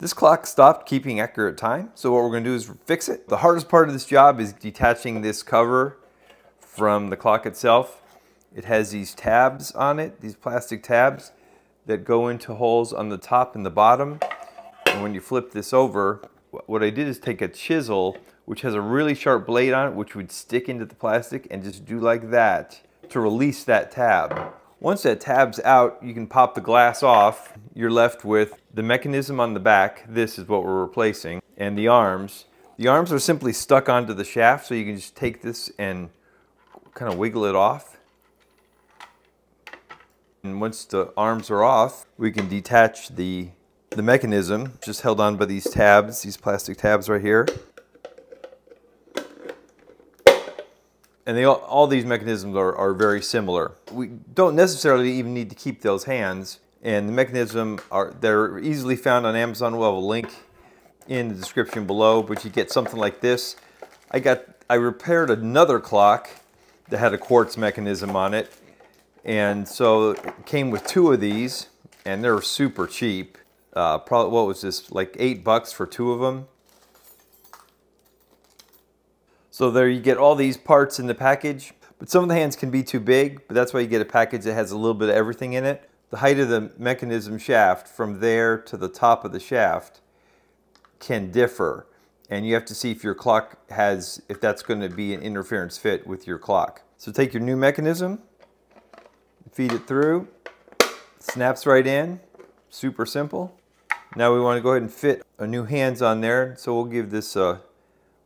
This clock stopped keeping accurate time, so what we're going to do is fix it. The hardest part of this job is detaching this cover from the clock itself. It has these tabs on it, these plastic tabs that go into holes on the top and the bottom. And when you flip this over, what I did is take a chisel, which has a really sharp blade on it, which would stick into the plastic, and just do like that to release that tab. Once that tab's out, you can pop the glass off. You're left with the mechanism on the back. This is what we're replacing. And the arms. The arms are simply stuck onto the shaft, so you can just take this and kind of wiggle it off. And once the arms are off, we can detach the mechanism, just held on by these tabs, these plastic tabs right here. And all these mechanisms are very similar. We don't necessarily even need to keep those hands. And the mechanism, they're easily found on Amazon. We'll have a link in the description below, but you get something like this. I repaired another clock that had a quartz mechanism on it. And so it came with 2 of these, and they're super cheap. Probably, what was this, like $8 for 2 of them? So there you get all these parts in the package, but some of the hands can be too big, but that's why you get a package that has a little bit of everything in it. The height of the mechanism shaft from there to the top of the shaft can differ, and you have to see if your clock if that's going to be an interference fit with your clock. So take your new mechanism, feed it through, snaps right in, super simple. Now we want to go ahead and fit a new hands on there, so we'll give this a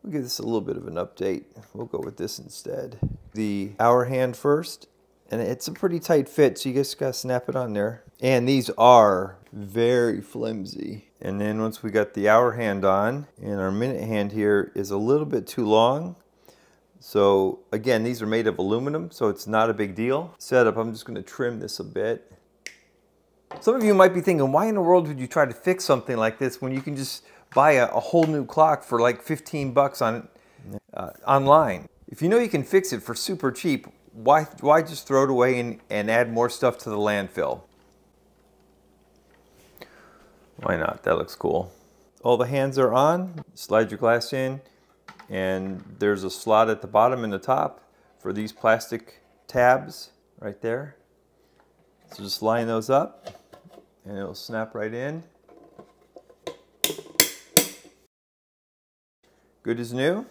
little bit of an update. We'll go with this instead. The hour hand first, and it's a pretty tight fit, so you just gotta snap it on there. And these are very flimsy. And then once we got the hour hand on, and our minute hand here is a little bit too long. So again, these are made of aluminum, so it's not a big deal. Setup, I'm just gonna trim this a bit. Some of you might be thinking, why in the world would you try to fix something like this when you can just buy a whole new clock for like 15 bucks online? If you know you can fix it for super cheap, why just throw it away and add more stuff to the landfill? Why not? That looks cool. All the hands are on. Slide your glass in, and there's a slot at the bottom and the top for these plastic tabs right there. So just line those up, and it'll snap right in. Good as new.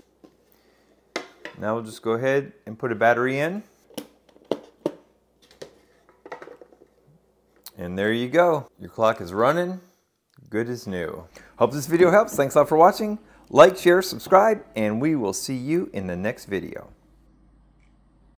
Now we'll just go ahead and put a battery in. And there you go. Your clock is running. Good as new. Hope this video helps. Thanks a lot for watching. Like, share, subscribe, and we will see you in the next video.